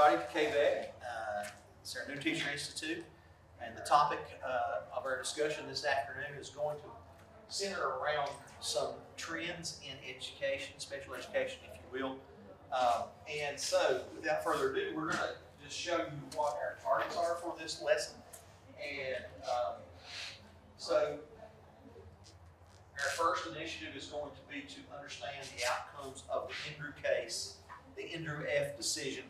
everybody to KVEC. It's our New Teacher Institute, and the topic of our discussion this afternoon is going to center around some trends in education, special education, if you will. And so, without further ado, we're going to just show you what our targets are for this lesson. And so, our first initiative is going to be to understand the outcomes of the Andrew case, the Andrew F. decision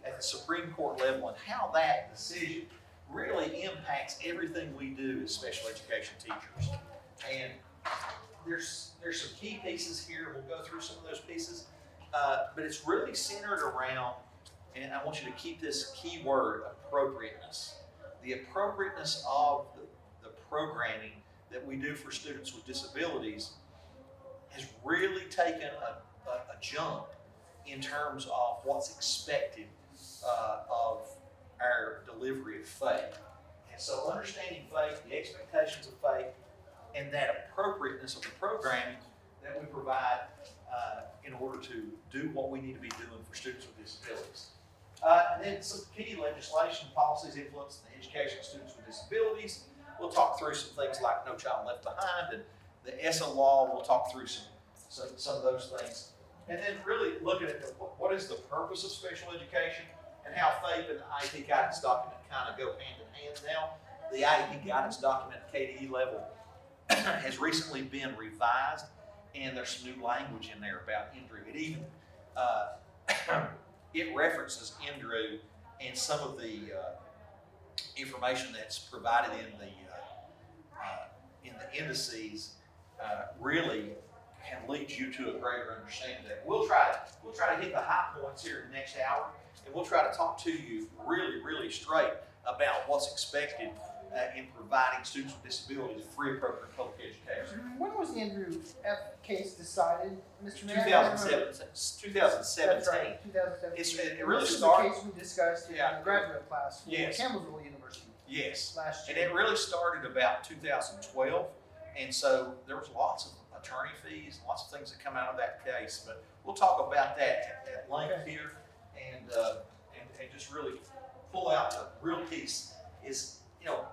at the Supreme Court level, and how that decision really impacts everything we do as special education teachers. And there's some key pieces here. We'll go through some of those pieces, but it's really centered around, and I want you to keep this key word, appropriateness. The appropriateness of the programming that we do for students with disabilities has really taken a jump in terms of what's expected of our delivery of faith. And so understanding faith, the expectations of faith, and that appropriateness of the programming that we provide in order to do what we need to be doing for students with disabilities. And then some key legislation policies influencing the education of students with disabilities. We'll talk through some things like No Child Left Behind and the ESSA law. We'll talk through some of those things. And then really looking at what is the purpose of special education and how faith and the IEP guidance document kind of go hand in hand now. The IEP guidance document at KDE level has recently been revised, and there's some new language in there about Andrew. It even it references Andrew and some of the information that's provided in the indices really can lead you to a greater understanding of that. We'll try to hit the high points here in the next hour, and we'll try to talk to you really straight about what's expected in providing students with disabilities free appropriate public education. When was the Andrew F. case decided, Mr. Mayor? 2017. That's right, 2017. It really this started. This is the case we discussed in the graduate class for Campbellsville University. Yes. Last year. And it really started about 2012, and so there was lots of attorney fees, lots of things that come out of that case. But we'll talk about that at length here, and just really pull out the real piece is,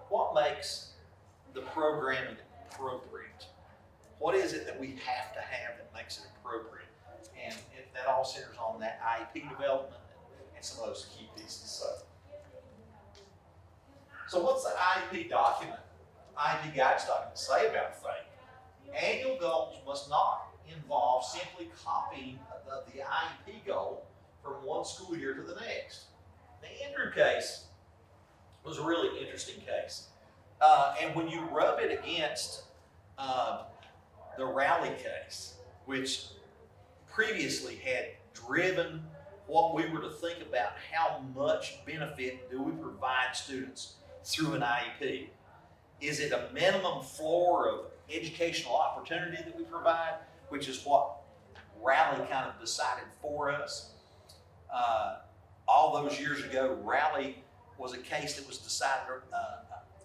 what makes the programming appropriate? What is it that we have to have that makes it appropriate? And that all centers on that IEP development and some of those key pieces. So what's the IEP document, IEP guidance document say about faith? Annual goals must not involve simply copying the IEP goal from one school year to the next. The Andrew case was a really interesting case. And when you rub it against the Rowley case, which previously had driven what we were to think about how much benefit do we provide students through an IEP. Is it a minimum floor of educational opportunity that we provide, which is what Rowley kind of decided for us. All those years ago, Rowley was a case that was decided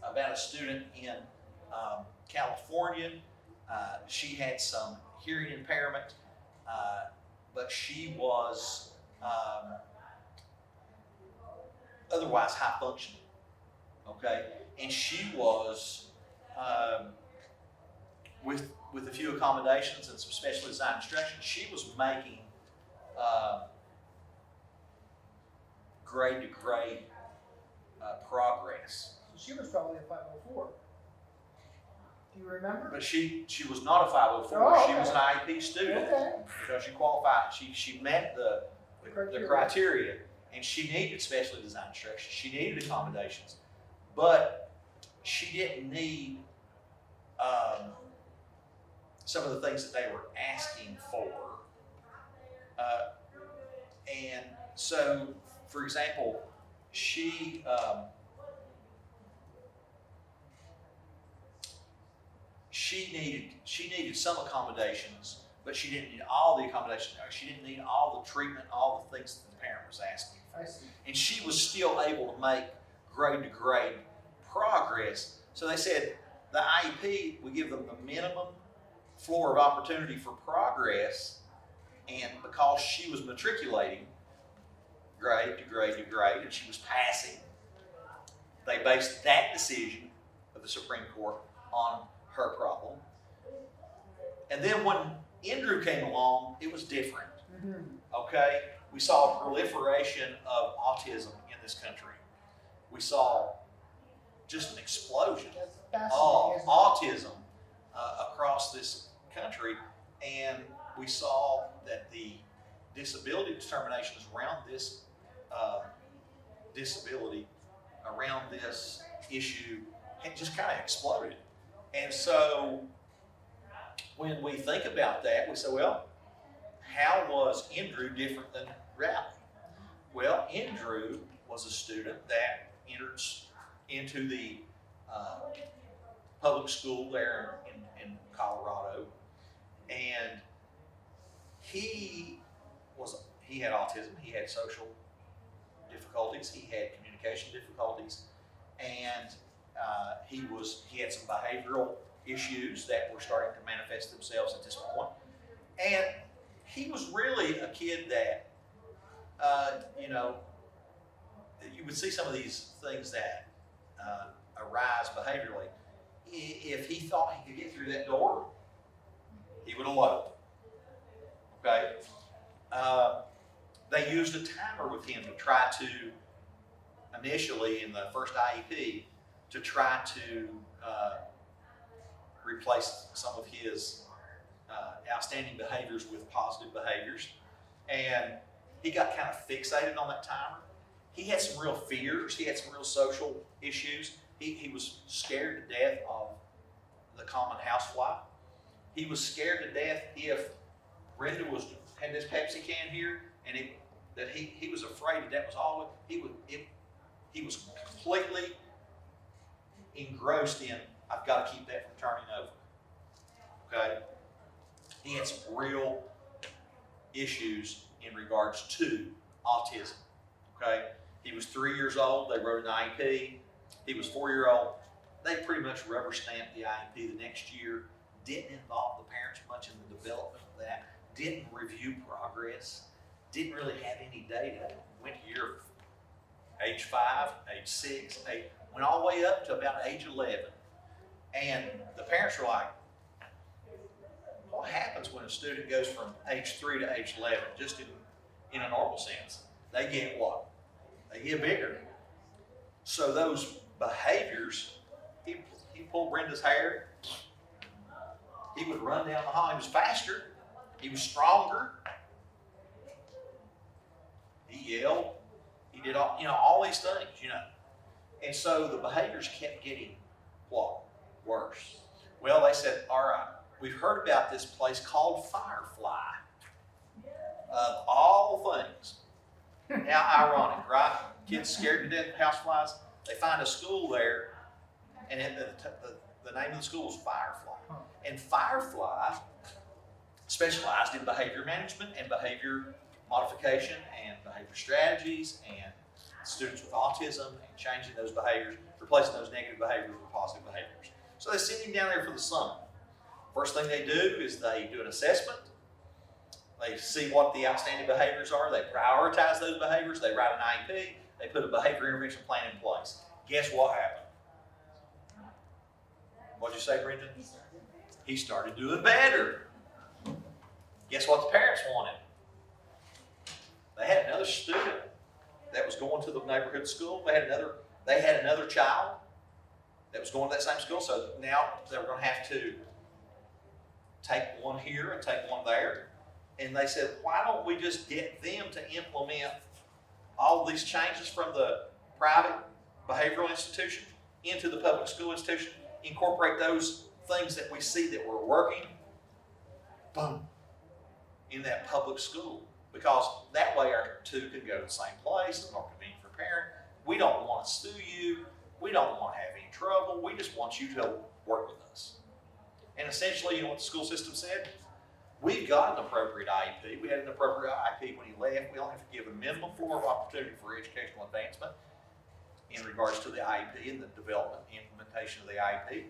about a student in California. She had some hearing impairment, but she was otherwise high functioning. Okay, and she was with a few accommodations and some specially designed instruction, she was making grade to grade progress. So she was probably a 504. Do you remember? But she was not a 504. Oh, okay. She was an IEP student because she qualified. She met the criteria, and she needed specially designed instruction. She needed accommodations, but she didn't need some of the things that they were asking for. And so, for example, she needed some accommodations, but she didn't need all the accommodations. She didn't need all the treatment, all the things that the parent was asking for. I see. And she was still able to make grade to grade progress. So they said the IEP, we give them the minimum floor of opportunity for progress, and because she was matriculating grade, grade to grade to grade, and she was passing. They based that decision of the Supreme Court on her problem. And then when Andrew came along, it was different. Okay? We saw a proliferation of autism in this country. We saw just an explosion of autism across this country, and we saw that the disability determinations around this disability, around this issue, had just kind of exploded. And so when we think about that, we say, well, how was Andrew different than Rowley? Well, Andrew was a student that entered into the public school there in Colorado, and he had autism, he had social difficulties, he had communication difficulties, and he had some behavioral issues that were starting to manifest themselves at this point. And he was really a kid that, you would see some of these things that arise behaviorally. If he thought he could get through that door, he would elope. Okay? They used a timer with him to try to, initially in the first IEP, to try to replace some of his outstanding behaviors with positive behaviors. And he got kind of fixated on that timer. He had some real fears. He had some real social issues. He was scared to death of the common housefly. He was scared to death if Brenda had this Pepsi can here, and he was afraid that was all. He was completely engrossed in, I've got to keep that from turning over. Okay? He had some real issues in regards to autism. Okay? He was 3 years old. They wrote an IEP. He was 4-year-old. They pretty much rubber stamped the IEP the next year. Didn't involve the parents much in the development of that. Didn't review progress. Didn't really have any data. Went to year age 5, age 6, went all the way up to about age 11. And the parents were like, what happens when a student goes from age 3 to age 11, just in a normal sense? They get what? They get bigger. So those behaviors, he pulled Brenda's hair. He would run down the hall. He was faster. He was stronger. He yelled. He did all these things, And so the behaviors kept getting what? Worse. Well, they said, all right, we've heard about this place called Firefly. Of all things. How ironic, right? Kids scared to death of houseflies. They find a school there, and the name of the school is Firefly. And Firefly specialized in behavior management and behavior modification and behavior strategies and students with autism and changing those behaviors, replacing those negative behaviors with positive behaviors. So they send him down there for the summer. First thing they do is they do an assessment. They see what the outstanding behaviors are. They prioritize those behaviors. They write an IEP. They put a behavior intervention plan in place. Guess what happened? What'd you say, Brendan? He started doing better. Guess what the parents wanted? They had another student that was going to the neighborhood school. They had another child that was going to that same school. So now they were going to have to take one here and take one there. And they said, why don't we just get them to implement all these changes from the private behavioral institution into the public school institution, incorporate those things that we see that were working, boom, in that public school. Because that way our two can go to the same place. It's more convenient for parent. We don't want to sue you. We don't want to have any trouble. We just want you to work with us. And essentially, you know what the school system said? We've got an appropriate IEP. We had an appropriate IEP when he left. We only have to give a minimum floor of opportunity for educational advancement in regards to the IEP and the development and implementation of the IEP.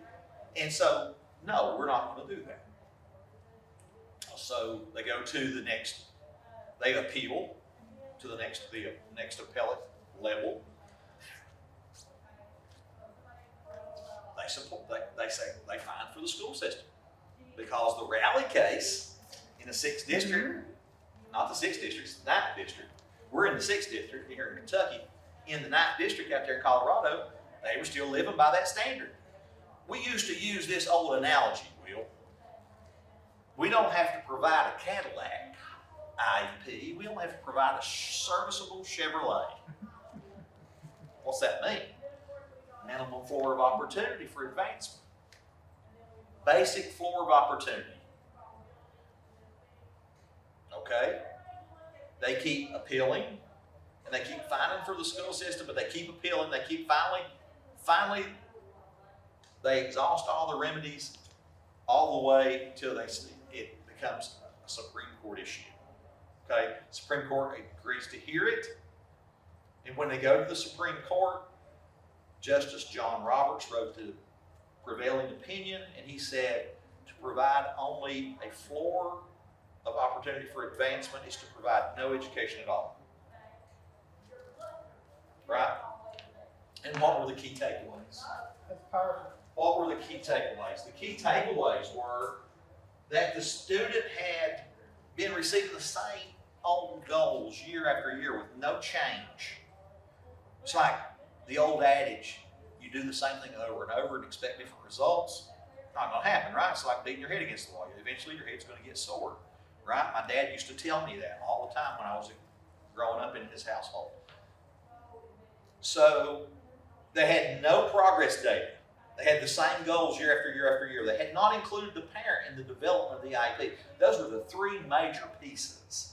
And so, no, we're not going to do that. So they go to the next, they appeal to the next appellate level, they say they fine for the school system. Because the Raleigh case in the 6th district, not the 6th district, it's the 9th district. We're in the 6th district here in Kentucky. In the 9th district out there in Colorado, they were still living by that standard. We used to use this old analogy, Will. We don't have to provide a Cadillac IEP. We don't have to provide a serviceable Chevrolet. What's that mean? Minimum floor of opportunity for advancement. Basic floor of opportunity. Okay? They keep appealing, and they keep fighting for the school system, but they keep appealing, they keep finally, they exhaust all the remedies all the way till it becomes a Supreme Court issue. Okay? Supreme Court agrees to hear it, and when they go to the Supreme Court, Justice John Roberts wrote the prevailing opinion, and he said to provide only a floor of opportunity for advancement is to provide no education at all. Right? And what were the key takeaways? That's powerful. What were the key takeaways? The key takeaways were that the student had been receiving the same old goals year after year with no change. It's like the old adage, you do the same thing over and over and expect different results. Not going to happen, right? It's like beating your head against the wall. Eventually your head's going to get sore, right? My dad used to tell me that all the time when I was growing up in his household. So they had no progress data. They had the same goals year after year after year. They had not included the parent in the development of the IEP. Those were the three major pieces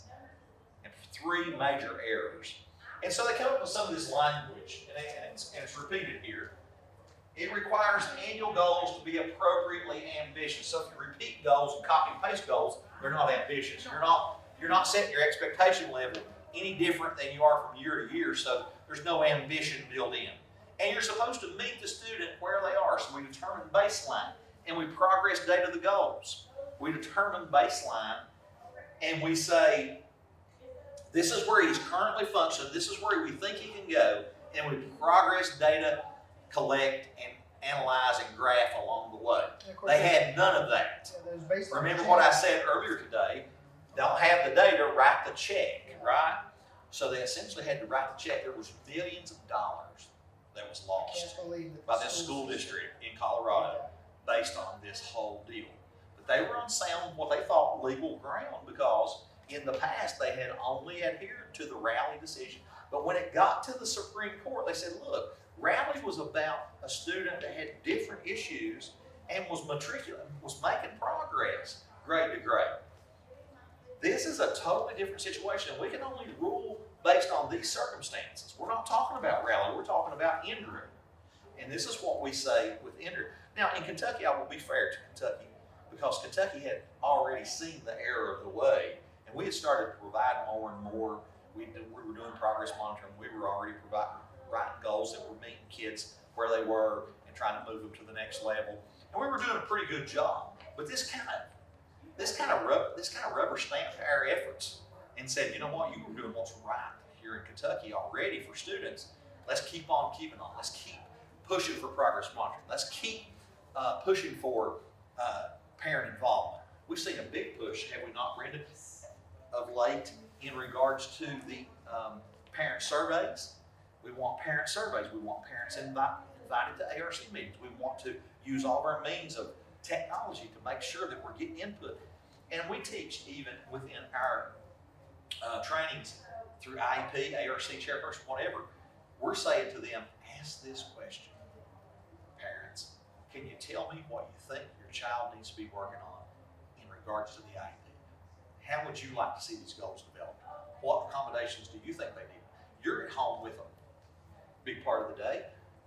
and three major errors. And so they come up with some of this language, and it's repeated here. It requires annual goals to be appropriately ambitious. So if you repeat goals and copy and paste goals, they're not ambitious. You're not setting your expectation level any different than you are from year to year, so there's no ambition built in. And you're supposed to meet the student where they are. So we determine baseline, and we progress data the goals. We determine baseline, and we say, this is where he's currently functioning, this is where we think he can go, and we progress data, collect, and analyze and graph along the way. They had none of that. Remember what I said earlier today, don't have the data, write the check, right? So they essentially had to write the check. There was millions of dollars that was lost by this school district in Colorado based on this whole deal. But they were on sound, what they thought, legal ground, because in the past they had only adhered to the Raleigh decision. But when it got to the Supreme Court, they said, look, Raleigh was about a student that had different issues and was making progress grade to grade. This is a totally different situation, and we can only rule based on these circumstances. We're not talking about Raleigh, we're talking about Indra. And this is what we say with Indra. Now, in Kentucky, I will be fair to Kentucky, because Kentucky had already seen the error of the way, and we had started to provide more and more. We were doing progress monitoring. We were already writing goals that were meeting kids where they were and trying to move them to the next level. And we were doing a pretty good job. But this kind of rubber stamped our efforts and said, you know what, you were doing what's right here in Kentucky already for students. Let's keep on keeping on. Let's keep pushing for progress monitoring. Let's keep pushing for parent involvement. We've seen a big push, have we not, Brenda, of late in regards to the parent surveys. We want parent surveys. We want parents invited to ARC meetings. We want to use all of our means of technology to make sure that we're getting input. And we teach even within our trainings through IEP, ARC, chairperson, whatever. We're saying to them, ask this question. Parents, can you tell me what you think your child needs to be working on in regards to the IEP? How would you like to see these goals developed? What accommodations do you think they need? You're at home with them a big part of the day.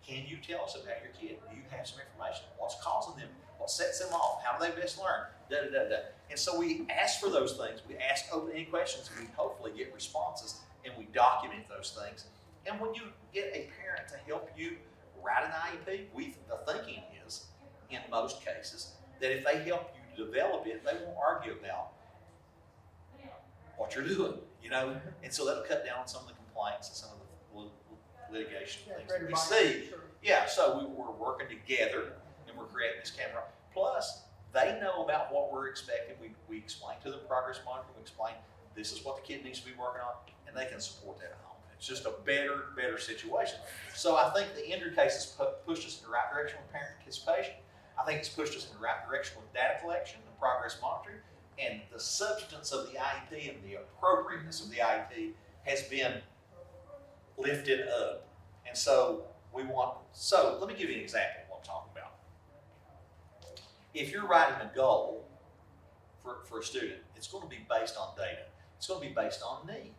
Can you tell us about your kid? Do you have some information? What's causing them? What sets them off? How do they best learn? Da, da, da, da. And so we ask for those things. We ask open-ended questions, and we hopefully get responses, and we document those things. And when you get a parent to help you write an IEP, the thinking is, in most cases, that if they help you develop it, they won't argue about what you're doing. you know? And so that'll cut down on some of the complaints and some of the litigation Yeah, things that we greater see. buy-in, sure. Yeah, so we're working together and we're creating this camera. Plus, they know about what we're expecting. We explain to them progress monitoring. We explain this is what the kid needs to be working on, and they can support that at home. It's just a better situation. So I think the Ender case has pushed us in the right direction with parent participation. I think it's pushed us in the right direction with data collection and progress monitoring, and the substance of the IEP and the appropriateness of the IEP has been lifted up. And so let me give you an example of what I'm talking about. If you're writing a goal for a student, it's going to be based on data. It's going to be based on need.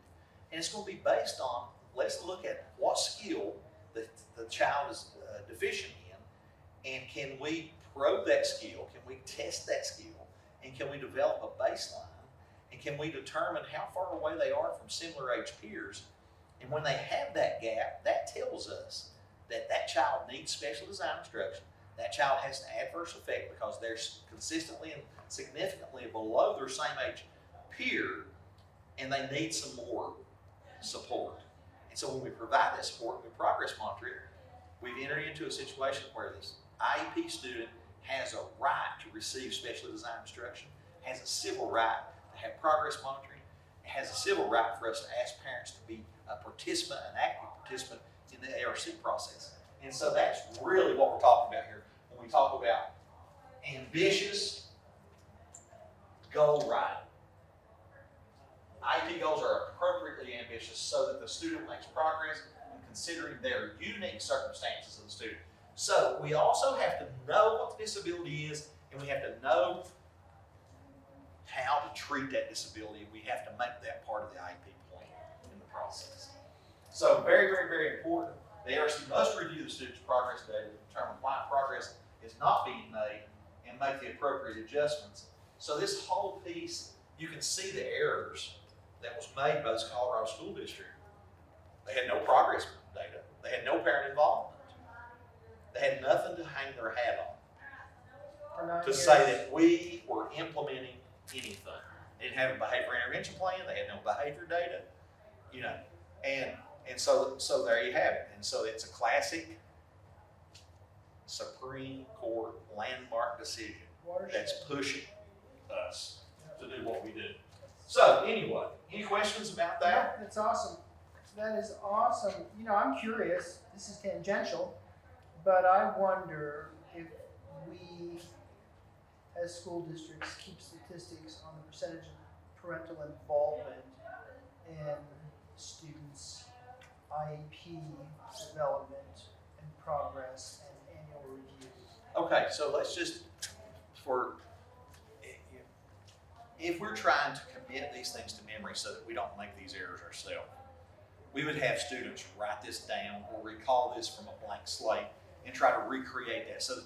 And it's going to be based on, let's look at what skill the child is deficient in, and can we probe that skill, can we test that skill, and can we develop a baseline, and can we determine how far away they are from similar age peers. And when they have that gap, that tells us that that child needs special design instruction. That child has an adverse effect because they're consistently and significantly below their same age peer, and they need some more support. And so when we provide that support and we progress monitor it, we've entered into a situation where this IEP student has a right to receive specially designed instruction, has a civil right to have progress monitoring, has a civil right for us to ask parents to be a participant, an active participant in the ARC process. And so that's really what we're talking about here when we talk about ambitious goal writing. IEP goals are appropriately ambitious so that the student makes progress in considering their unique circumstances of the student. So we also have to know what the disability is, and we have to know how to treat that disability. We have to make that part of the IEP plan in the process. So very important. The ARC must review the student's progress data to determine why progress is not being made and make the appropriate adjustments. So this whole piece, you can see the errors that was made by this Colorado school district. They had no progress data. They had no parent involvement. They had nothing to hang their hat on to say that we were implementing anything. They didn't have a behavior intervention plan. They had no behavior data, you know, and so there you have it. And so it's a classic Supreme Court landmark decision that's pushing us to do what we do. So anyway, any questions about that? Yeah, that's awesome. That is awesome. You know, I'm curious, this is tangential, but I wonder if we, as school districts, keep statistics on the percentage of parental involvement in students' IEP development and progress and annual reviews. Okay, so let's just, if we're trying to commit these things to memory so that we don't make these errors ourselves, we would have students write this down or recall this from a blank slate and try to recreate that so that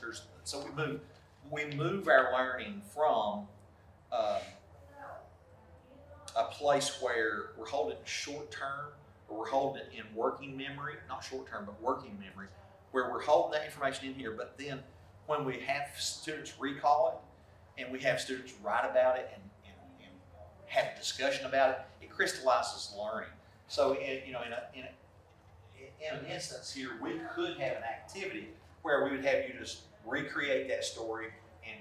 we move our learning from a place where we're holding it short term, or we're holding it in working memory, not short term, but working memory, where we're holding that information in here, but then when we have students recall it and we have students write about it and have a discussion about it, it crystallizes learning. So in an instance here, we could have an activity where we would have you just recreate that story and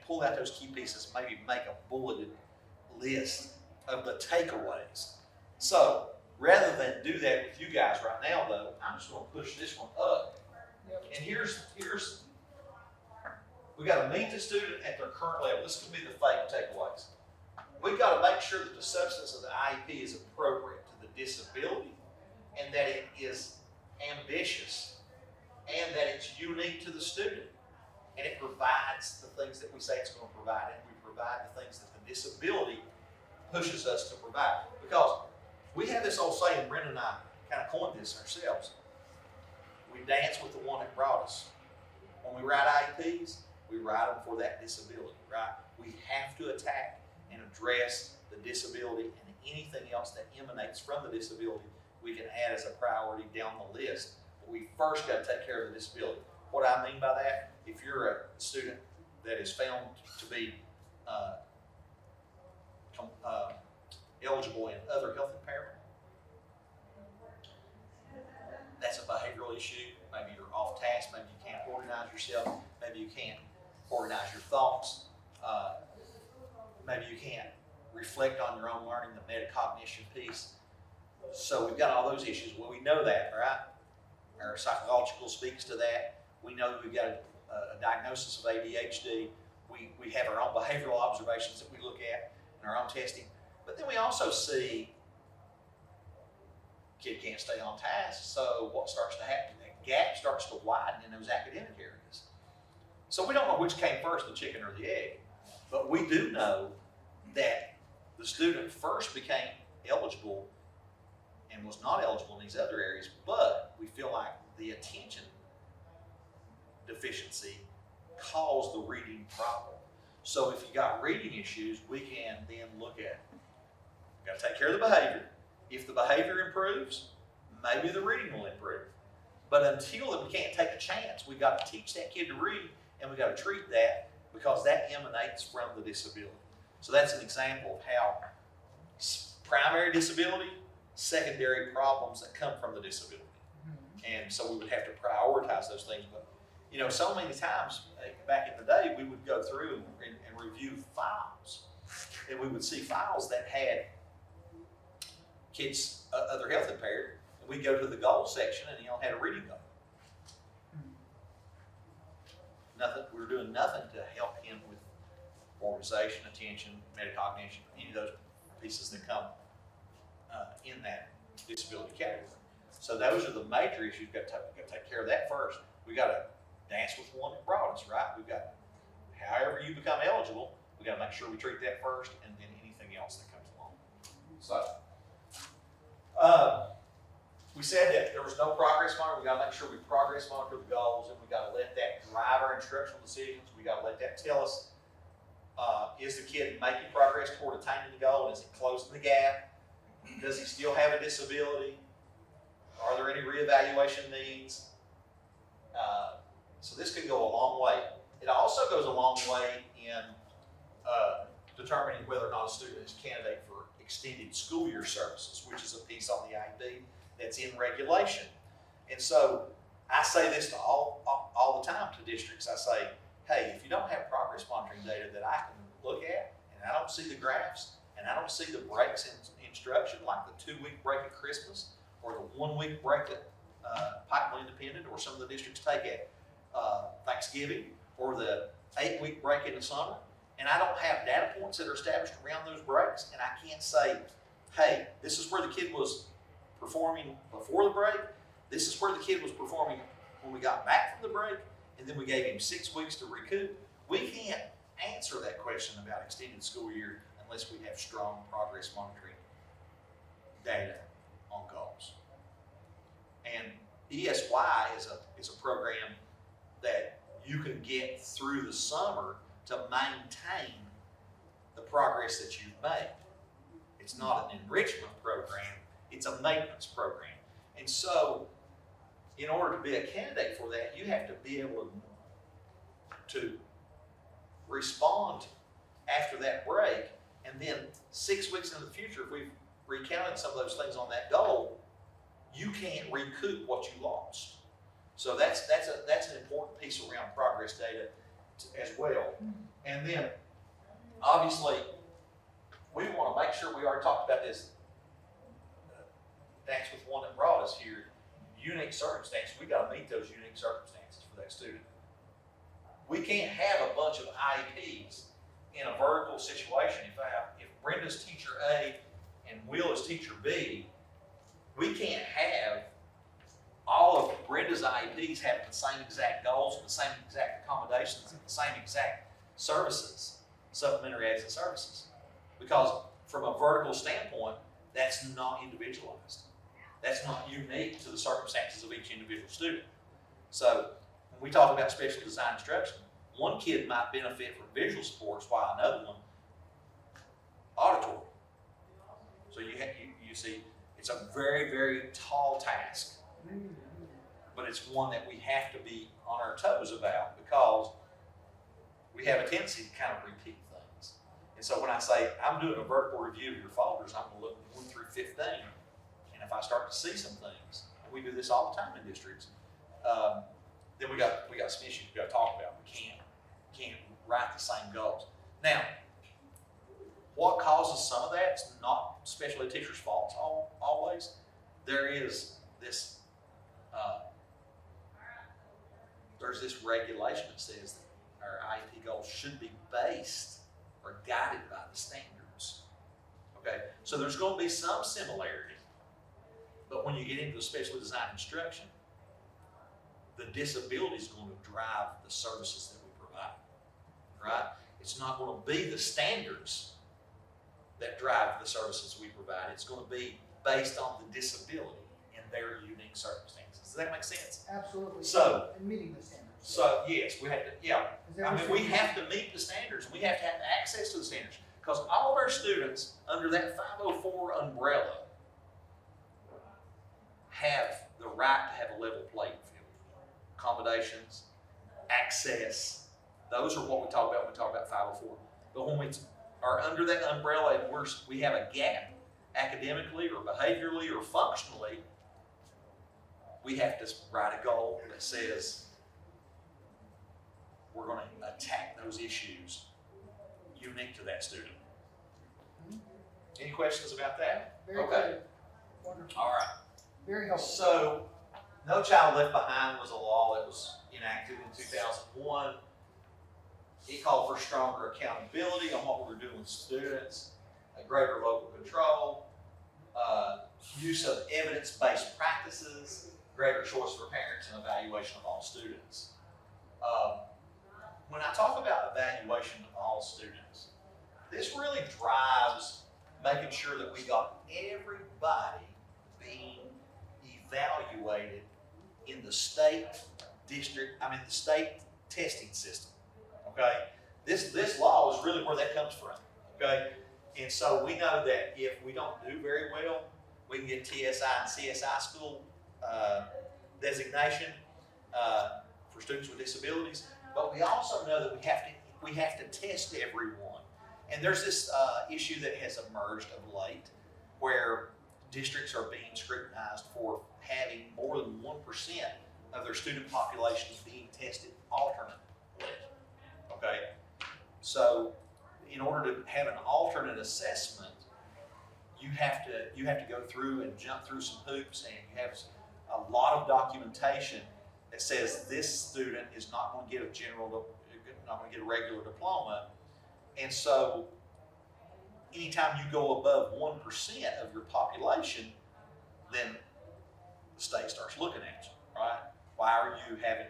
pull out those key pieces, maybe make a bulleted list of the takeaways. So rather than do that with you guys right now, though, I'm just going to push this one up. Yep. And here's we got to meet the student at their current level. This could be the fake takeaways. We've got to make sure that the substance of the IEP is appropriate to the disability, and that it is ambitious, and that it's unique to the student, and it provides the things that we say it's going to provide, and we provide the things that the disability pushes us to provide. Because we have this old saying, Brenda and I kind of coined this ourselves. We dance with the one that brought us. When we write IEPs, we write them for that disability, right? We have to attack and address the disability and anything else that emanates from the disability we can add as a priority down the list. But we first got to take care of the disability. What I mean by that, if you're a student that is found to be eligible in other health impairment. That's a behavioral issue. Maybe you're off task, maybe you can't organize yourself, maybe you can't organize your thoughts, maybe you can't reflect on your own learning, the metacognition piece. So we've got all those issues. Well, we know that, right? Our psychological speaks to that. We know that we've got a diagnosis of ADHD. We have our own behavioral observations that we look at in our own testing. But then we also see kid can't stay on task, so what starts to happen? That gap starts to widen in those academic areas. So we don't know which came first, the chicken or the egg, but we do know that the student first became eligible and was not eligible in these other areas, but we feel like the attention deficiency caused the reading problem. So if you got reading issues, we can then look at, got to take care of the behavior. If the behavior improves, maybe the reading will improve. But until then, we can't take a chance. We've got to teach that kid to read, and we've got to treat that because that emanates from the disability. So that's an example of how primary disability, secondary problems that come from the disability. And so we would have to prioritize those things. But you know, so many times back in the day, we would go through and review files, and we would see files that had kids, other health impaired, and we'd go to the goal section and had a reading goal. Nothing, we were doing nothing to help him with organization, attention, metacognition, any of those pieces that come in that disability category. So those are the major issues. We've got to take care of that first. We got to dance with one that brought us, right? We've got, however you become eligible, we got to make sure we treat that first, and then anything else that comes along. So, we said that there was no progress monitor. We got to make sure we progress monitor the goals, and we got to let that drive our instructional decisions. We got to let that tell us, is the kid making progress toward attaining the goal? Is he closing the gap? Does he still have a disability? Are there any reevaluation needs? So this could go a long way. It also goes a long way in determining whether or not a student is a candidate for extended school year services, which is a piece on the IEP that's in regulation. And so I say this to all the time to districts. I say, hey, if you don't have progress monitoring data that I can look at, and I don't see the graphs, and I don't see the breaks in instruction, like the 2-week break at Christmas, or the 1-week break at Pikeville Independent, or some of the districts take at Thanksgiving, or the 8-week break in the summer, and I don't have data points that are established around those breaks, and I can't say, hey, this is where the kid was performing before the break, this is where the kid was performing when we got back from the break, and then we gave him 6 weeks to recoup. We can't answer that question about extended school year unless we have strong progress monitoring data on goals. And ESY is a program that you can get through the summer to maintain the progress that you've made. It's not an enrichment program, it's a maintenance program. And so, in order to be a candidate for that, you have to be able to respond after that break, and then 6 weeks into the future, if we've recounted some of those things on that goal, you can't recoup what you lost. So that's an important piece around progress data as well. And then, obviously, we want to make sure, we already talked about this, that's with one that brought us here, unique circumstances. We got to meet those unique circumstances for that student. We can't have a bunch of IEPs in a vertical situation. If Brenda's teacher A and Will is teacher B, we can't have all of Brenda's IEPs having the same exact goals and the same exact accommodations and the same exact services, supplementary aids and services. Because from a vertical standpoint, that's not individualized. That's not unique to the circumstances of each individual student. So when we talk about special design instruction, one kid might benefit from visual supports while another one auditory. So you see, it's a very, very tall task, but it's one that we have to be on our toes about because we have a tendency to kind of repeat things. And so when I say I'm doing a vertical review of your folders, I'm gonna look 1 through 15. And if I start to see some things, we do this all the time in districts, then we got some issues we got to talk about. We can't write the same goals. Now, what causes some of that? It's not special ed teachers' faults always. There is this, there's this regulation that says that our IEP goals should be based or guided by the standards. Okay, so there's going to be some similarity, but when you get into the specially designed instruction, the disability is going to drive the services that we provide, right? It's not going to be the standards that drive the services we provide. It's going to be based on the disability and their unique circumstances. Does that make sense? Absolutely. So, and meeting the standards. So yes, we have to, yeah. Is I mean, we have to meet the standards. We have to have access to the standards because all of our students under that 504 umbrella have the right to have a level playing field. Accommodations, access, those are what we talk about when we talk about 504. But when we are under that umbrella and we have a gap academically or behaviorally or functionally, we have to write a goal that says we're going to attack those issues unique to that student. Any questions about that? Very Okay. good. Wonderful. All right. Very helpful. So, No Child Left Behind was a law that was enacted in 2001. It called for stronger accountability on what we were doing with students, a greater local control, use of evidence-based practices, greater choice for parents, and evaluation of all students. When I talk about evaluation of all students, this really drives making sure that we got everybody being evaluated in the state testing system. Okay, this law is really where that comes from. Okay, and so we know that if we don't do very well, we can get TSI and CSI school designation for students with disabilities. But we also know that we have to test everyone. And there's this issue that has emerged of late where districts are being scrutinized for having more than 1% of their student population being tested alternately. Okay? So in order to have an alternate assessment, you have to go through and jump through some hoops, and you have a lot of documentation that says this student is not going to get not going to get a regular diploma. And so anytime you go above 1% of your population, then the state starts looking at you, right? Why are you having,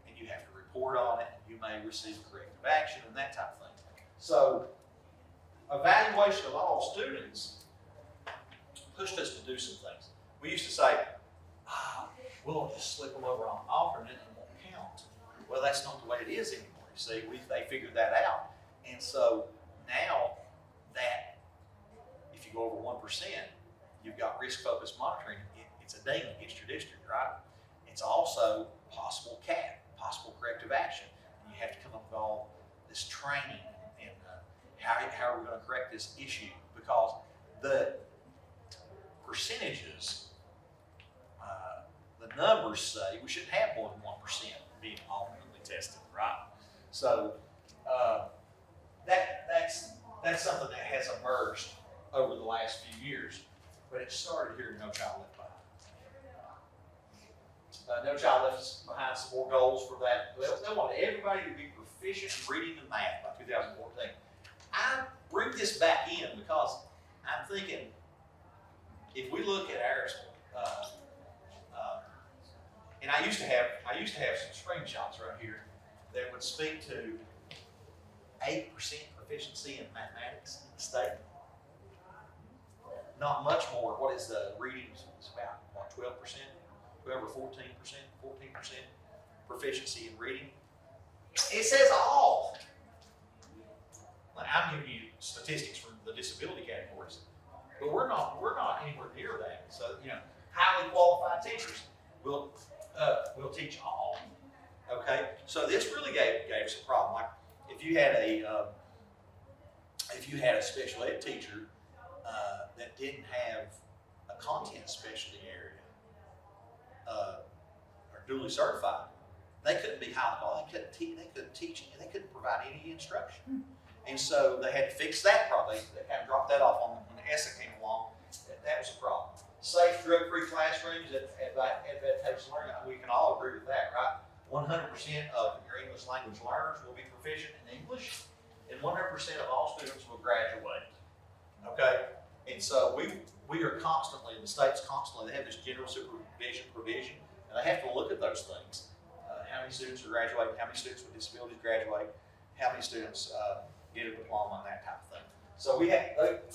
and you have to report on it, and you may receive corrective action and that type of thing. So evaluation of all students pushed us to do some things. We used to say, we'll just slip them over on alternate and it won't count. Well, that's not the way it is anymore. You see, they figured that out. And so now that if you go over 1%, you've got risk-focused monitoring. It's a ding against your district, right? It's also possible CAT, possible corrective action. And you have to come up with all this training and how are we going to correct this issue? Because the percentages, the numbers say we shouldn't have more than 1% being alternately tested, right? So that's something that has emerged over the last few years, but it started here in No Child Left Behind. No Child Left Behind some more goals for that. They want everybody to be proficient in reading and math by 2014. I bring this back in because I'm thinking if we look at ours, and I used to have some screenshots right here that would speak to 8% proficiency in mathematics in the state. Not much more. What is the reading? It's about what, 12%, 12 or 14%, 14% proficiency in reading. It says all. Like, I'm giving you statistics from the disability categories, but we're not anywhere near that. So highly qualified teachers will teach all. Okay, so this really gave us a problem. Like if you had if you had a special ed teacher that didn't have a content specialty area or duly certified, they couldn't be high quality. They couldn't teach. They couldn't provide any instruction. And so they had to fix that problem. They kind of dropped that off on when ESSA came along. That was a problem. Safe, drug-free classrooms, advantageous learning. We can all agree with that, right? 100% of your English language learners will be proficient in English, and 100% of all students will graduate. Okay? And so we are constantly, the state's constantly, they have this general supervision provision, and they have to look at those things. How many students are graduating, how many students with disabilities graduate, how many students get a diploma, and that type of thing. So we have,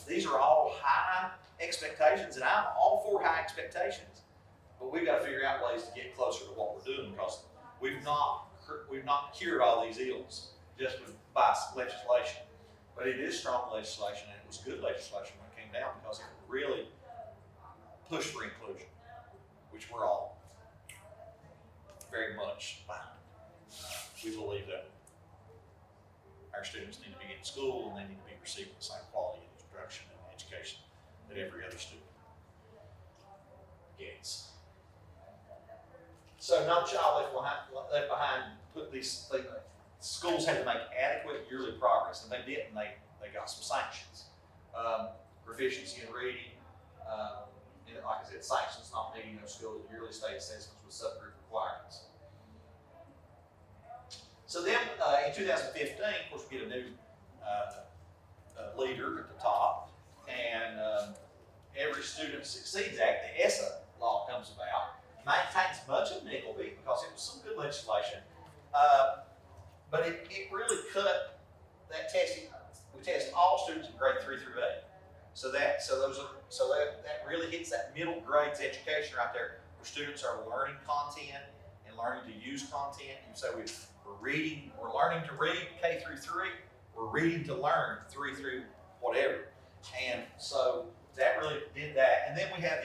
these are all high expectations, and I'm all for high expectations, but we've got to figure out ways to get closer to what we're doing, because we've not cured all these ills just by legislation. But it is strong legislation, and it was good legislation when it came down, because it really pushed for inclusion, which we're all very much behind. We believe that our students need to be in school, and they need to be receiving the same quality of instruction and education that every other student gets. So no child left behind put these things. Schools had to make adequate yearly progress, and they did, and they got some sanctions. Proficiency in reading, and like I said, sanctions not meeting those schools' yearly state assessments with subgroup requirements. So then in 2015, of course, we get a new leader at the top, and Every Student Succeeds Act, the ESSA law, comes about. Maintains much of Nickleby because it was some good legislation, but it really cut that testing. We test all students in grade 3 through 8. So that really hits that middle grades education right there, where students are learning content and learning to use content. And so we're learning to read K through 3. We're reading to learn 3 through whatever. And so that really did that. And then we had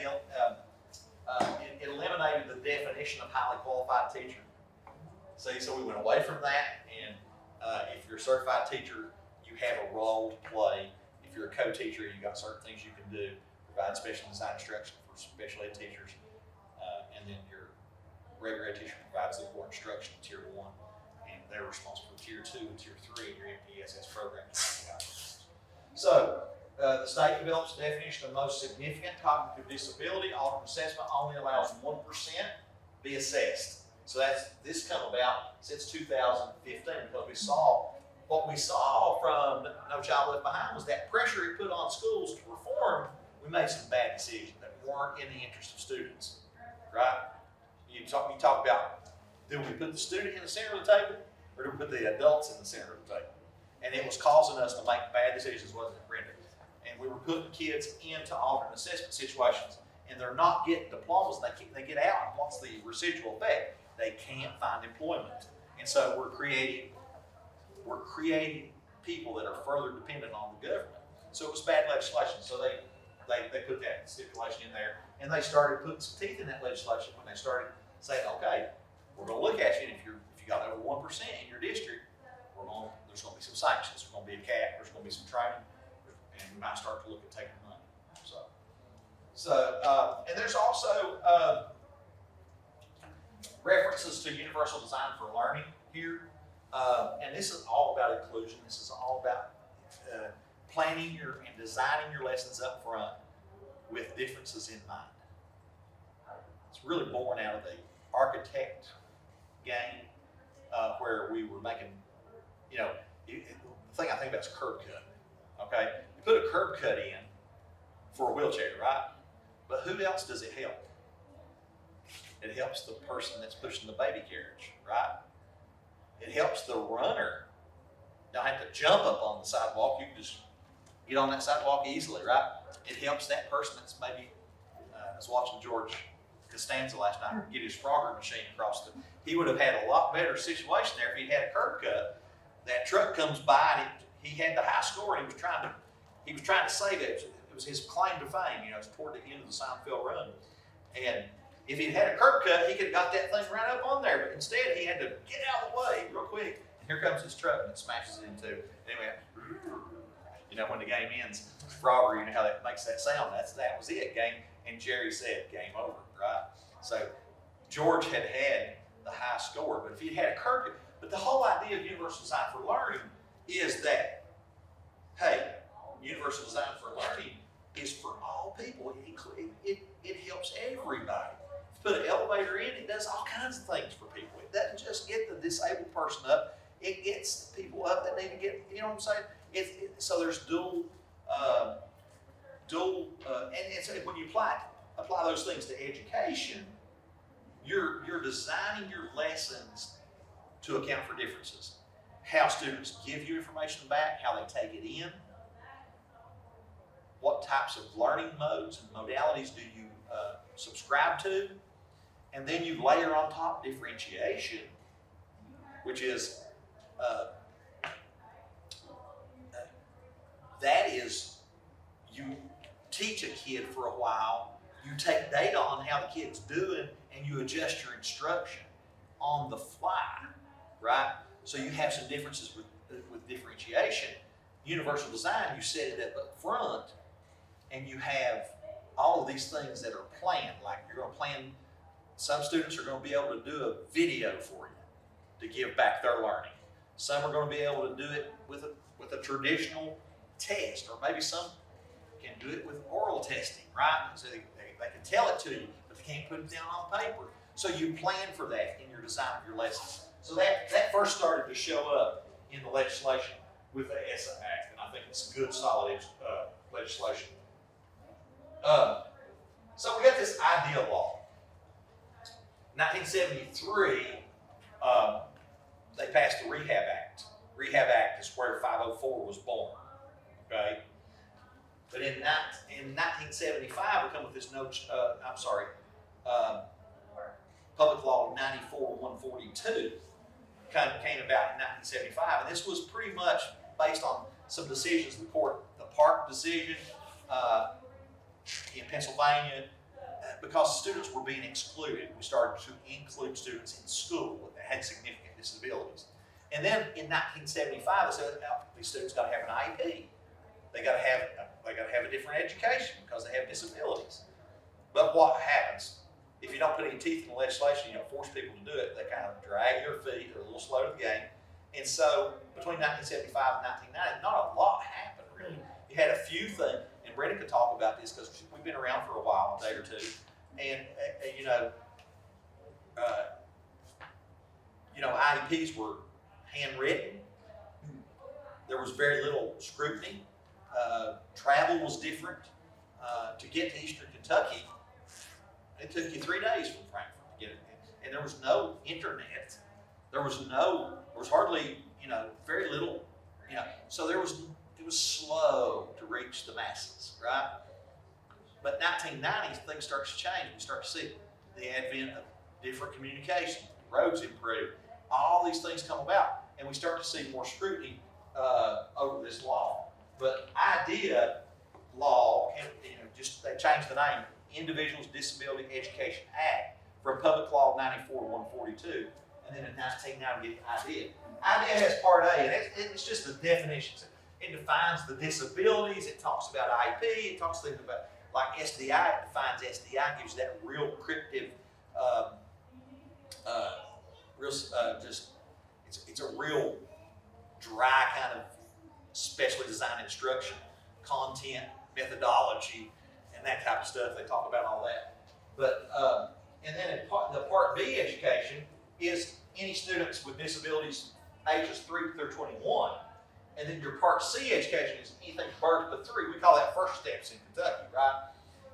it eliminated the definition of highly qualified teacher. See, so we went away from that, and if you're a certified teacher, you have a role to play. If you're a co-teacher, you got certain things you can do, provide special design instruction for special ed teachers, and then your regular ed teacher provides the core instruction in Tier 1, and they're responsible for Tier 2 and Tier 3 in your MPSS program. So, the state develops a definition of most significant cognitive disability. Alternate assessment only allows 1% be assessed. So this come about since 2015, because what we saw from No Child Left Behind was that pressure it put on schools to reform. We made some bad decisions that weren't in the interest of students, right? You talk about, do we put the student in the center of the table, or do we put the adults in the center of the table? And it was causing us to make bad decisions, wasn't it, Brenda? And we were putting kids into alternate assessment situations, and they're not getting diplomas. They get out, and what's the residual effect? They can't find employment. And so we're creating people that are further dependent on the government. So it was bad legislation. So they put that stipulation in there, and they started putting some teeth in that legislation when they started saying, okay, we're going to look at you, and if you got over 1% in your district, there's going to be some sanctions. There's going to be a cap. There's going to be some training, and we might start to look at taking money. And there's also references to universal design for learning here. And this is all about inclusion. This is all about planning and designing your lessons up front with differences in mind. It's really born out of the architect game, where we were making, the thing I think about is curb cut. Okay, you put a curb cut in for a wheelchair, right? But who else does it help? It helps the person that's pushing the baby carriage, right? It helps the runner. Don't have to jump up on the sidewalk. You can just get on that sidewalk easily, right? It helps that person that's maybe, I was watching George Costanza last night get his Frogger machine across he would have had a lot better situation there if he'd had a curb cut. That truck comes by, and he had the high score, and he was trying to save it. It was his claim to fame, it's toward the end of the Seinfeld run. And if he'd had a curb cut, he could have got that thing right up on there, but instead he had to get out of the way real quick. And here comes his truck, and it smashes it into, anyway, You know, when the game ends, Frogger, you know how that makes that sound. That was it, game. And Jerry said, game over, right? So George had the high score, but if he'd had a curve, but the whole idea of universal design for learning is that, hey, universal design for learning is for all people. It helps everybody. If you put an elevator in, it does all kinds of things for people. It doesn't just get the disabled person up, it gets people up that need to get, you know what I'm saying? So there's dual, and so when you apply those things to education, you're designing your lessons to account for differences. How students give you information back, how they take it in, what types of learning modes and modalities do you subscribe to, and then you layer on top differentiation, which is that is, you teach a kid for a while, you take data on how the kid's doing, and you adjust your instruction on the fly, right? So you have some differences with differentiation. Universal design, you set it up front, and you have all of these things that are planned. Like you're going to plan, some students are going to be able to do a video for you to give back their learning. Some are going to be able to do it with a traditional test, or maybe some can do it with oral testing, right? So they can tell it to you, but they can't put it down on paper. So you plan for that in your design of your lessons. So that first started to show up in the legislation with the ESSA Act, and I think it's good, solid legislation. So we got this IDEA law. 1973, they passed the Rehab Act. Rehab Act is where 504 was born, okay? But in 1975, we come with this Public Law 94-142 came about in 1975, and this was pretty much based on some decisions of the court, the Park decision in Pennsylvania, because students were being excluded. We started to include students in school that had significant disabilities. And then in 1975, they said, these students got to have an IEP. They got to have a different education because they have disabilities. But what happens? If you don't put any teeth in the legislation, you don't force people to do it, they kind of drag their feet, they're a little slow to the game. And so between 1975 and 1990, not a lot happened really. You had a few things, and Brenda could talk about this because we've been around for a while, a day or two, and IEPs were handwritten. There was very little scrutiny. Travel was different. To get to Eastern Kentucky, it took you 3 days from Frankfurt to get it. And there was no internet. There was hardly, very little, so it was slow to reach the masses, right? But 1990s, things start to change. We start to see the advent of different communication, roads improve, all these things come about, and we start to see more scrutiny over this law. But IDEA law, they changed the name, Individuals Disability Education Act, from Public Law 94-142, and then in 1990 we get IDEA. IDEA has Part A, and it's just the definitions. It defines the disabilities, it talks about IEP, it talks things about, like SDI, it defines SDI, gives that real cryptic, it's a real dry kind of specially designed instruction, content, methodology, and that type of stuff. They talk about all that. But, and then the Part B education is any students with disabilities ages 3 through 21. And then your Part C education is anything birth to 3. We call that first steps in Kentucky, right?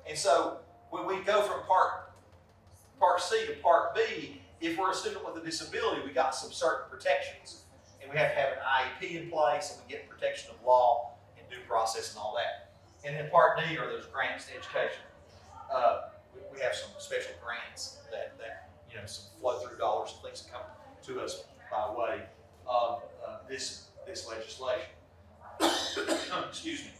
And so when we go from Part C to Part B, if we're a student with a disability, we got some certain protections. And we have to have an IEP in place, and we get protection of law and due process and all that. And then Part D are those grants to education. We have some special grants that some flow-through dollars and things that come to us by way of this legislation. Excuse me.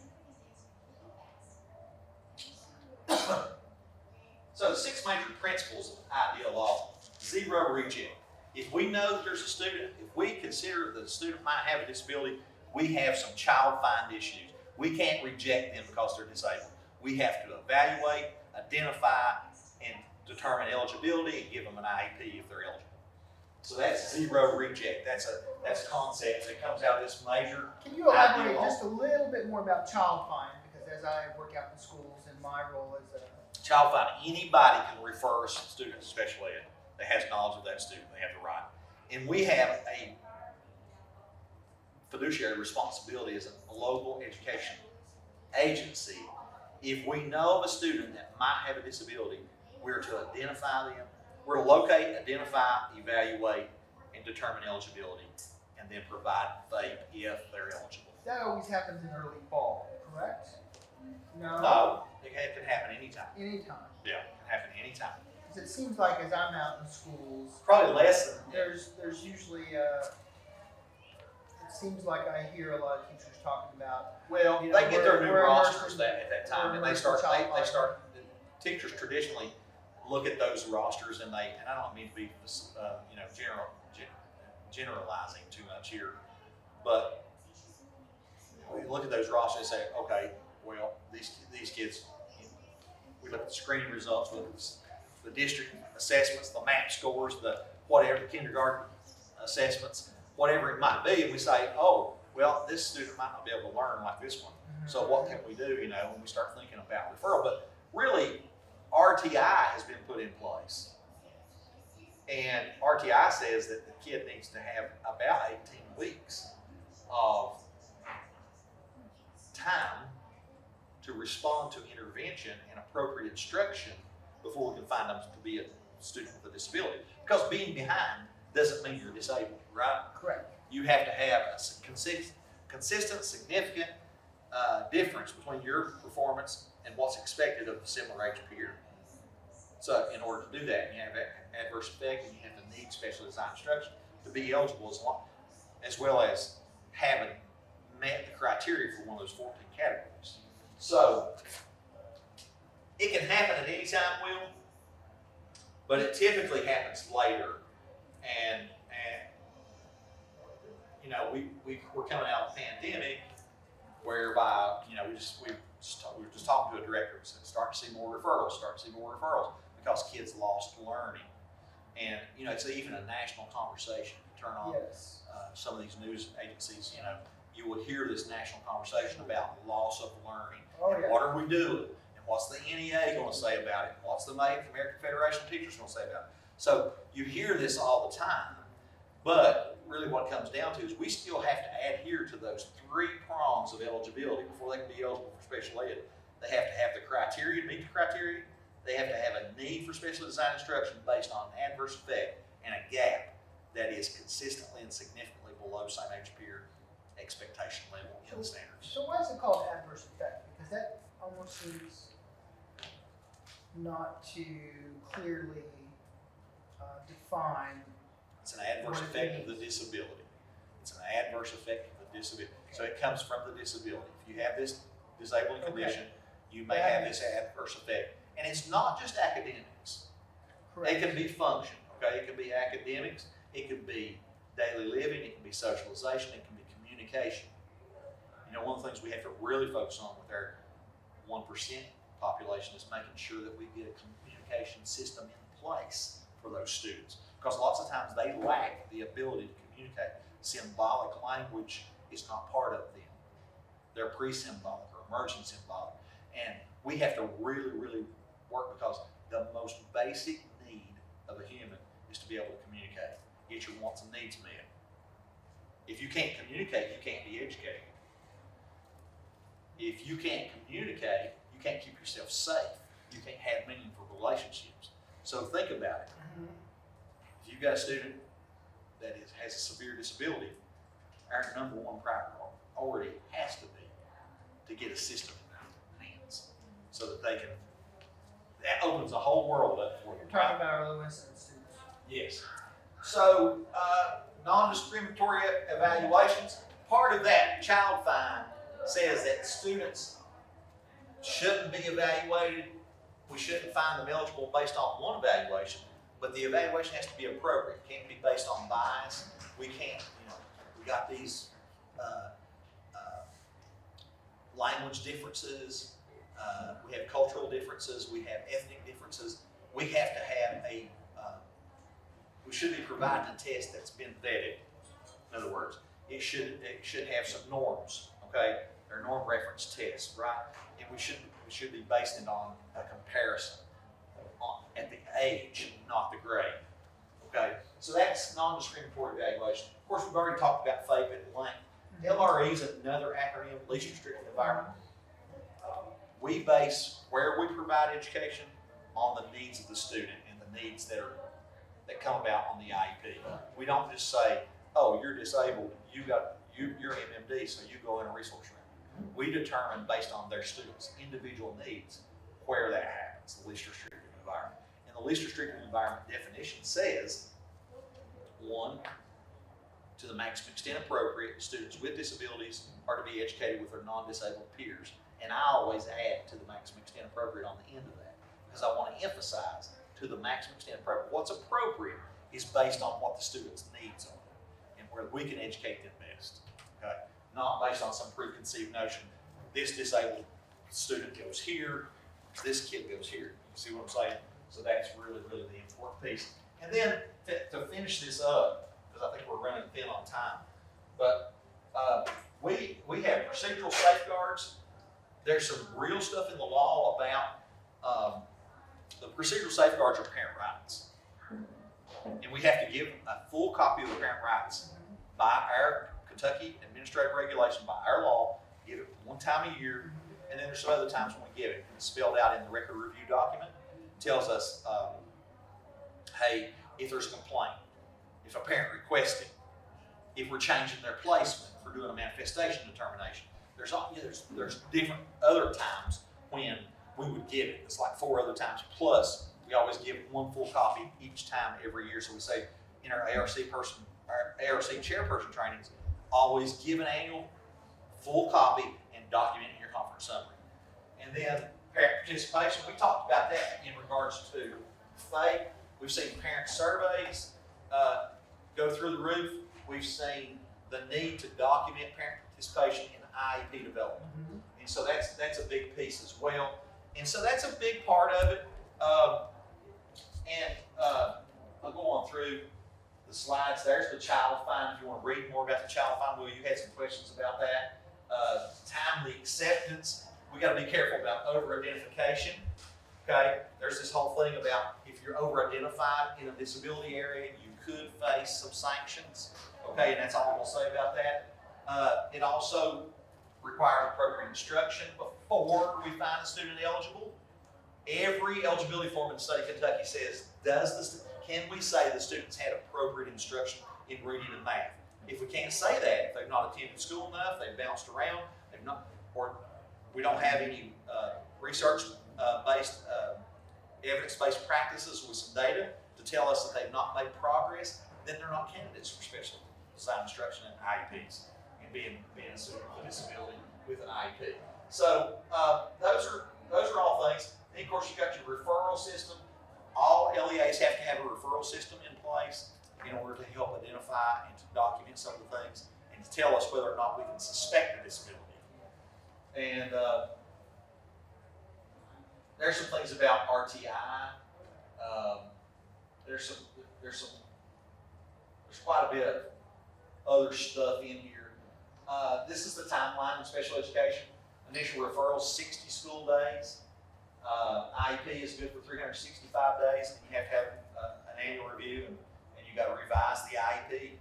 So the 6 major principles of IDEA law: 0 reject. If we know that there's a student, if we consider that the student might have a disability, we have some child find issues. We can't reject them because they're disabled. We have to evaluate, identify, and determine eligibility and give them an IEP if they're eligible. So that's zero reject. That's a concept that comes out of this major. Can you elaborate ideal. just a little bit more about child find? Because as I work out in schools in my role as a Child find, anybody can refer a student to special ed that has knowledge of that student. They have the right. And we have a fiduciary responsibility as a local education agency. If we know of a student that might have a disability, we're to identify them. We're to locate, identify, evaluate, and determine eligibility, and then provide FAPE if they're eligible. that always happens in early fall, correct? No. No, it can happen anytime. Anytime. Yeah, it can happen anytime. Because it seems like as I'm out in schools, Probably less than. there's usually it seems like I hear a lot of teachers talking about. Well, You know, they get their new we're rosters immersed at that time, and we're they immersed start. in child They life. start. Teachers traditionally look at those rosters, and I don't mean to be, generalizing too much here, but we look at those rosters and say, okay, well, these kids. We look at the screening results, we look at the district assessments, the MAP scores, the whatever, the kindergarten assessments, whatever it might be, and we say, oh, well, this student might not be able to learn like this one. So what can we do, when we start thinking about referral? But really, RTI has been put in place. And RTI says that the kid needs to have about 18 weeks of time to respond to intervention and appropriate instruction before we can find them to be a student with a disability. Because being behind doesn't mean you're disabled, right? Correct. You have to have a consistent, significant difference between your performance and what's expected of a similar age peer. So in order to do that, you have adverse effect, and you have to need special design instruction to be eligible, as well as having met the criteria for one of those 14 categories. So it can happen at any time, Will, but it typically happens later. And we're coming out of the pandemic, whereby we were just talking to a director and said, start to see more referrals, because kids lost learning. And it's even a national conversation. You turn on Yes. some of these news agencies, you will hear this national conversation about loss of learning. Oh, And yeah. what are we doing? And what's the NEA going to say about it? And what's the American Federation of Teachers going to say about it? So you hear this all the time, but really what it comes down to is we still have to adhere to those 3 prongs of eligibility before they can be eligible for special ed. They have to have the criteria to meet the criteria. They have to have a need for special design instruction based on an adverse effect and a gap that is consistently and significantly below same age peer expectation level in the standards. So why is it called adverse effect? Because that almost seems not to clearly define. It's an adverse What it effect of the means. disability. It's an adverse effect of the disability. So it comes from the disability. If you have this disabling Okay. condition, you may That have makes this adverse effect. And it's not just academics. It can be function, okay? It can be academics, it can be daily living, it can be socialization, it can be communication. One of the things we have to really focus on with our 1% population is making sure that we get a communication system in place for those students. Because lots of times they lack the ability to communicate. Symbolic language is not part of them. They're pre-symbolic or emerging symbolic. And we have to really, really work, because the most basic need of a human is to be able to communicate, get your wants and needs met. If you can't communicate, you can't be educated. If you can't communicate, you can't keep yourself safe. You can't have meaningful relationships. So think about it. Mhm. If you've got a student that has a severe disability, our number one priority has to be to get a system in their hands so that they can, that opens the whole world up for them. You're talking about our low incidence students. Yes. So, non-discriminatory evaluations, part of that child find says that students shouldn't be evaluated. We shouldn't find them eligible based on one evaluation, but the evaluation has to be appropriate. It can't be based on bias. We can't, we got these language differences, we have cultural differences, we have ethnic differences. We have to have we should be providing a test that's been vetted. In other words, it should have some norms, okay? They're norm reference tests, right? And we should be basing it on a comparison at the age, not the grade, okay? So that's non-discriminatory evaluation. Of course, we've already talked about FAPE at length. LRE is another acronym, least restrictive environment. We base where we provide education on the needs of the student and the needs that come about on the IEP. We don't just say, oh, you're disabled, you're MMD, so you go in a resource room. We determine based on their students' individual needs where that happens, the least restrictive environment. And the least restrictive environment definition says, 1, to the maximum extent appropriate, students with disabilities are to be educated with their non-disabled peers. And I always add to the maximum extent appropriate on the end of that, because I want to emphasize to the maximum extent appropriate. What's appropriate is based on what the student's needs are and where we can educate them best, okay? Not based on some preconceived notion, this disabled student goes here, this kid goes here. You see what I'm saying? So that's really, really the important piece. And then to finish this up, because I think we're running thin on time, but we have procedural safeguards. There's some real stuff in the law about the procedural safeguards are parent rights. And we have to give a full copy of the parent rights by our Kentucky administrative regulation, by our law, give it one time a year, and then there's some other times when we give it. It's spelled out in the record review document. It tells us, hey, if there's a complaint, if a parent requests it, if we're changing their placement, if we're doing a manifestation determination. There's different other times when we would give it. It's like 4 other times. Plus, we always give one full copy each time every year. So we say in our ARC chairperson trainings, always give an annual full copy and document in your conference summary. And then parent participation, we talked about that in regards to FAPE. We've seen parent surveys go through the roof. We've seen the need to document parent participation in IEP development. And so that's a big piece as well. And so that's a big part of it. I'll go on through the slides. There's the child find. If you want to read more about the child find, Will, you had some questions about that. Timely acceptance. We got to be careful about over-identification. Okay, there's this whole thing about if you're over-identified in a disability area, you could face some sanctions. Okay, and that's all I'm going to say about that. It also requires appropriate instruction before we find a student eligible. Every eligibility form in the state of Kentucky says, can we say the students had appropriate instruction in reading and math? If we can't say that, if they've not attended school enough, they've bounced around, or we don't have any research-based, evidence-based practices with some data to tell us that they've not made progress, then they're not candidates for special design instruction and IEPs and being a student with a disability with an IEP. So those are all things. And of course, you've got your referral system. All LEAs have to have a referral system in place in order to help identify and to document some of the things and to tell us whether or not we can suspect a disability. And there's some things about RTI. There's quite a bit of other stuff in here. This is the timeline in special education. Initial referrals, 60 school days. IEP is good for 365 days. You have to have an annual review, and you got to revise the IEP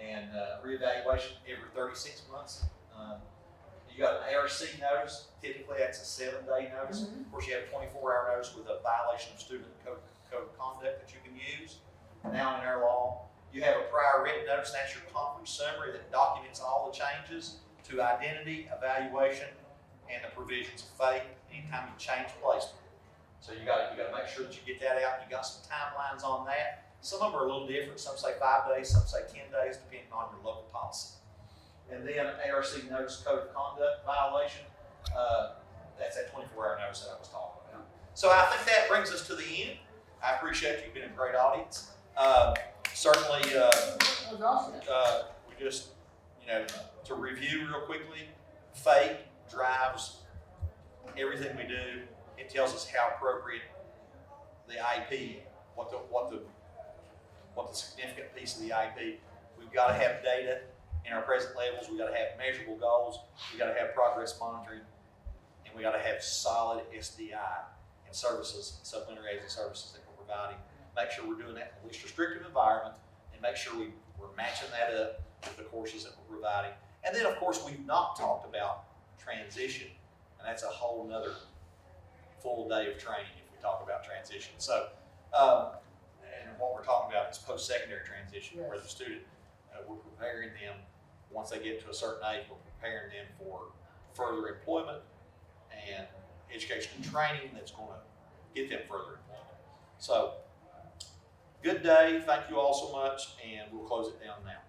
and reevaluation every 36 months. You got an ARC notice. Typically, that's a 7-day notice. Of course, you have a 24-hour notice with a violation of student code of conduct that you can use. Now, in our law, you have a prior written notice. That's your conference summary that documents all the changes to identity, evaluation, and the provisions of FAPE anytime you change placement. So you got to make sure that you get that out. You got some timelines on that. Some of them are a little different. Some say 5 days, some say 10 days, depending on your local policy. And then ARC notice code of conduct violation. That's that 24-hour notice that I was talking about. So I think that brings us to the end. I appreciate you. You've been a great audience. Certainly, That was awesome. we just, to review real quickly, FAPE, drives everything we do. It tells us how appropriate the IEP, what the significant piece of the IEP. We've got to have data in our present levels. We've got to have measurable goals. We've got to have progress monitoring, and we got to have solid SDI and services, supplementary agency services that we're providing. Make sure we're doing that in the least restrictive environment, and make sure we're matching that up with the courses that we're providing. And then, of course, we've not talked about transition, and that's a whole nother full day of training if we talk about transition. So, and what we're talking about is post-secondary transition, where the student, we're preparing them, once they get to a certain age, we're preparing them for further employment and education and training that's going to get them further employment. So, good day. Thank you all so much, and we'll close it down now.